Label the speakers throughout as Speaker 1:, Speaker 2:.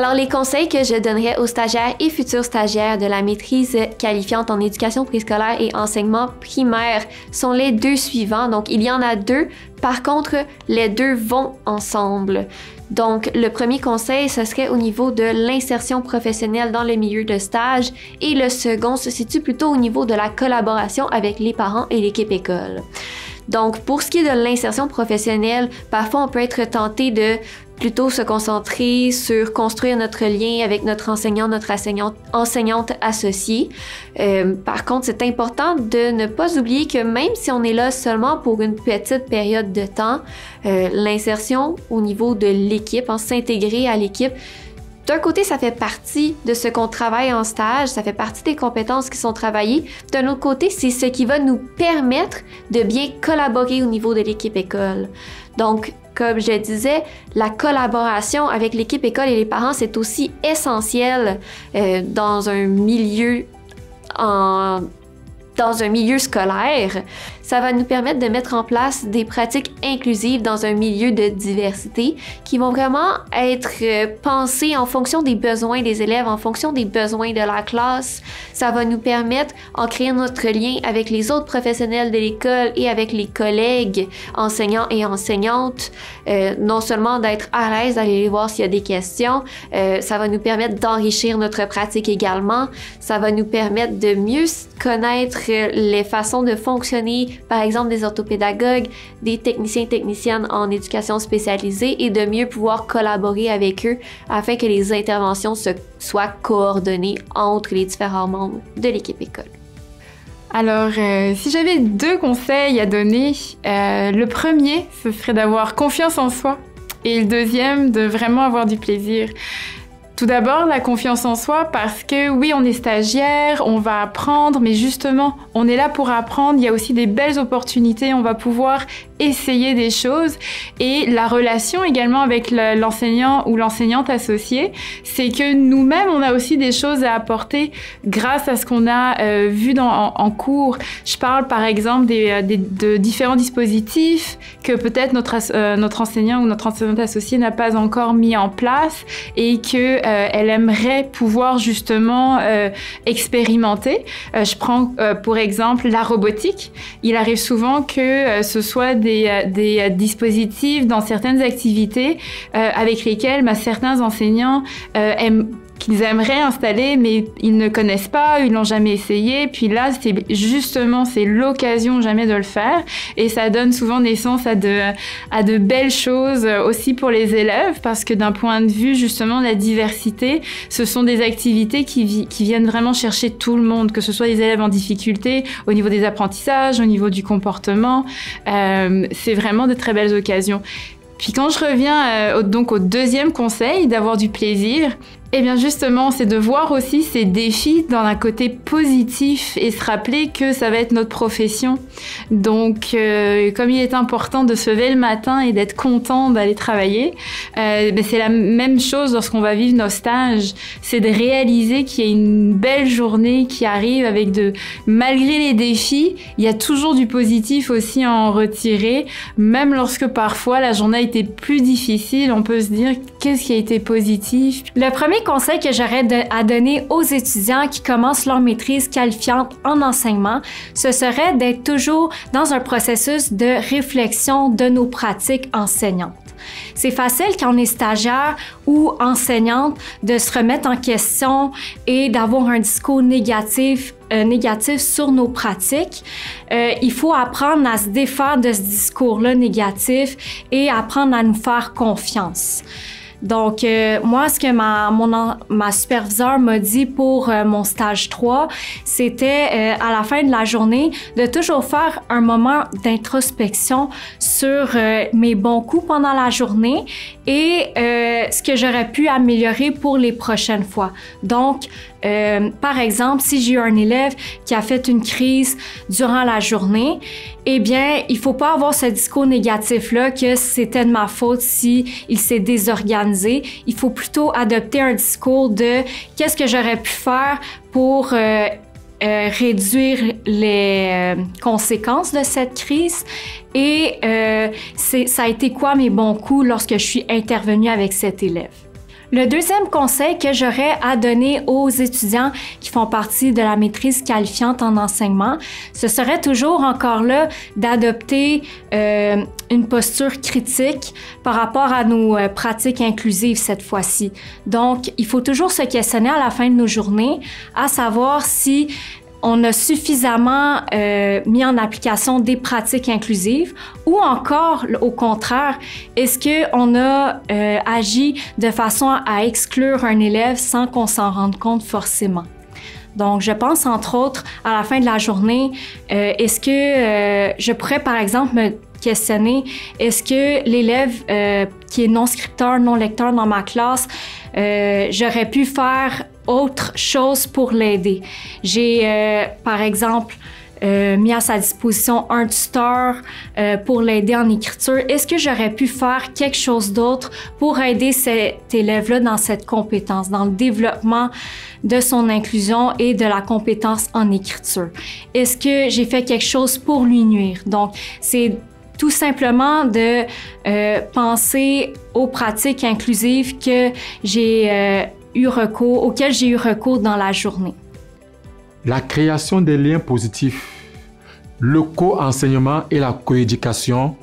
Speaker 1: Alors, les conseils que je donnerais aux stagiaires et futurs stagiaires de la maîtrise qualifiante en éducation préscolaire et enseignement primaire sont les deux suivants. Donc, il y en a deux. Par contre, les deux vont ensemble. Donc, le premier conseil, ce serait au niveau de l'insertion professionnelle dans le milieu de stage et le second se situe plutôt au niveau de la collaboration avec les parents et l'équipe école. Donc, pour ce qui est de l'insertion professionnelle, parfois on peut être tenté de plutôt se concentrer sur construire notre lien avec notre enseignant, notre enseignante associée. Par contre, c'est important de ne pas oublier que même si on est là seulement pour une petite période de temps, l'insertion au niveau de l'équipe, s'intégrer à l'équipe, d'un côté, ça fait partie de ce qu'on travaille en stage, ça fait partie des compétences qui sont travaillées. D'un autre côté, c'est ce qui va nous permettre de bien collaborer au niveau de l'équipe école. Donc, comme je disais, la collaboration avec l'équipe école et les parents, c'est aussi essentiel dans un milieu scolaire. Ça va nous permettre de mettre en place des pratiques inclusives dans un milieu de diversité qui vont vraiment être pensées en fonction des besoins des élèves, en fonction des besoins de la classe. Ça va nous permettre, en créant notre lien avec les autres professionnels de l'école et avec les collègues enseignants et enseignantes, non seulement d'être à l'aise d'aller les voir s'il y a des questions, ça va nous permettre d'enrichir notre pratique également. Ça va nous permettre de mieux connaître les façons de fonctionner, par exemple des orthopédagogues, des techniciens et techniciennes en éducation spécialisée et de mieux pouvoir collaborer avec eux afin que les interventions soient coordonnées entre les différents membres de l'équipe école.
Speaker 2: Alors, si j'avais 2 conseils à donner, le premier, ce serait d'avoir confiance en soi et le deuxième, de vraiment avoir du plaisir. Tout d'abord, la confiance en soi parce que oui, on est stagiaire, on va apprendre, mais justement, on est là pour apprendre. Il y a aussi des belles opportunités, on va pouvoir essayer des choses. Et la relation également avec l'enseignant ou l'enseignante associée, c'est que nous-mêmes, on a aussi des choses à apporter grâce à ce qu'on a vu en cours. Je parle par exemple de différents dispositifs que peut-être notre enseignant ou notre enseignante associée n'a pas encore mis en place et que elle aimerait pouvoir justement expérimenter. Je prends pour exemple la robotique. Il arrive souvent que ce soit des dispositifs dans certaines activités avec lesquels certains enseignants qu'ils aimeraient installer, mais ils ne connaissent pas, ils l'ont jamais essayé. Puis là, c'est l'occasion jamais de le faire. Et ça donne souvent naissance à de belles choses aussi pour les élèves, parce que d'un point de vue justement de la diversité, ce sont des activités qui viennent vraiment chercher tout le monde, que ce soit les élèves en difficulté, au niveau des apprentissages, au niveau du comportement. C'est vraiment de très belles occasions. Puis quand je reviens donc au deuxième conseil, d'avoir du plaisir, eh bien justement, c'est de voir aussi ces défis dans un côté positif et se rappeler que ça va être notre profession. Donc, comme il est important de se lever le matin et d'être content d'aller travailler, c'est la même chose lorsqu'on va vivre nos stages. C'est de réaliser qu'il y a une belle journée qui arrive avec malgré les défis, il y a toujours du positif aussi à en retirer. Même lorsque parfois la journée a été plus difficile, on peut se dire qu'est-ce qui a été positif.
Speaker 3: Le premier conseil que j'aurais à donner aux étudiants qui commencent leur maîtrise qualifiante en enseignement, ce serait d'être toujours dans un processus de réflexion de nos pratiques enseignantes. C'est facile quand on est stagiaire ou enseignante de se remettre en question et d'avoir un discours négatif sur nos pratiques. Il faut apprendre à se défaire de ce discours-là négatif et apprendre à nous faire confiance. Donc, moi, ce que ma superviseure m'a dit pour mon stage 3, c'était à la fin de la journée de toujours faire un moment d'introspection sur mes bons coups pendant la journée et ce que j'aurais pu améliorer pour les prochaines fois. Donc, par exemple, si j'ai eu un élève qui a fait une crise durant la journée, eh bien, il faut pas avoir ce discours négatif-là que c'était de ma faute si il s'est désorganisé. Il faut plutôt adopter un discours de qu'est-ce que j'aurais pu faire pour réduire les conséquences de cette crise et ça a été quoi mes bons coups lorsque je suis intervenue avec cet élève. Le deuxième conseil que j'aurais à donner aux étudiants qui font partie de la maîtrise qualifiante en enseignement, ce serait toujours encore là d'adopter une posture critique par rapport à nos pratiques inclusives cette fois-ci. Donc, il faut toujours se questionner à la fin de nos journées, à savoir si on a suffisamment mis en application des pratiques inclusives ou encore, au contraire, est-ce qu'on a agi de façon à exclure un élève sans qu'on s'en rende compte forcément? Donc, je pense, entre autres, à la fin de la journée, est-ce que je pourrais, par exemple, me questionner, est-ce que l'élève qui est non scripteur, non lecteur dans ma classe, j'aurais pu faire autre chose pour l'aider? J'ai, par exemple, mis à sa disposition un tuteur pour l'aider en écriture. Est-ce que j'aurais pu faire quelque chose d'autre pour aider cet élève-là dans cette compétence, dans le développement de son inclusion et de la compétence en écriture? Est-ce que j'ai fait quelque chose pour lui nuire? Donc, c'est tout simplement de penser aux pratiques inclusives que auxquelles j'ai eu recours dans la journée.
Speaker 4: La création des liens positifs, le co-enseignement et la coéducation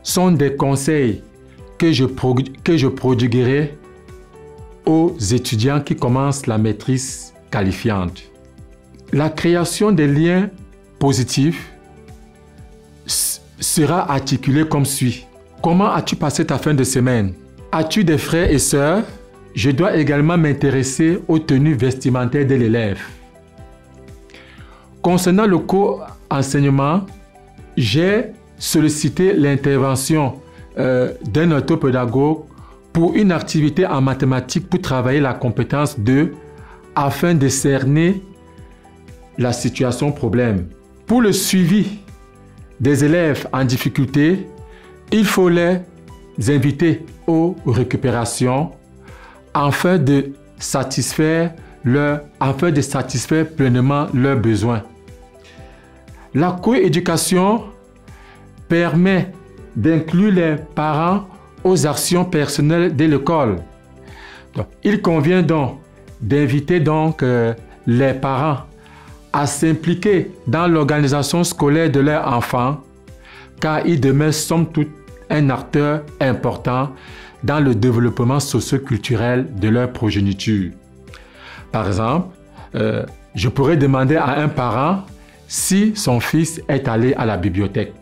Speaker 4: sont des conseils que je prodiguerai aux étudiants qui commencent la maîtrise qualifiante. La création des liens positifs sera articulée comme suit. Comment as-tu passé ta fin de semaine? As-tu des frères et sœurs? Je dois également m'intéresser aux tenues vestimentaires de l'élève. Concernant le co-enseignement, j'ai sollicité l'intervention d'un orthopédagogue pour une activité en mathématiques pour travailler la compétence 2 afin de cerner la situation problème. Pour le suivi des élèves en difficulté, il faut les inviter aux récupérations afin de satisfaire pleinement leurs besoins. La coéducation permet d'inclure les parents aux actions personnelles de l'école. Il convient donc d'inviter les parents à s'impliquer dans l'organisation scolaire de leurs enfants, car ils demeurent somme toute un acteur important dans le développement socio-culturel de leur progéniture. Par exemple, je pourrais demander à un parent si son fils est allé à la bibliothèque.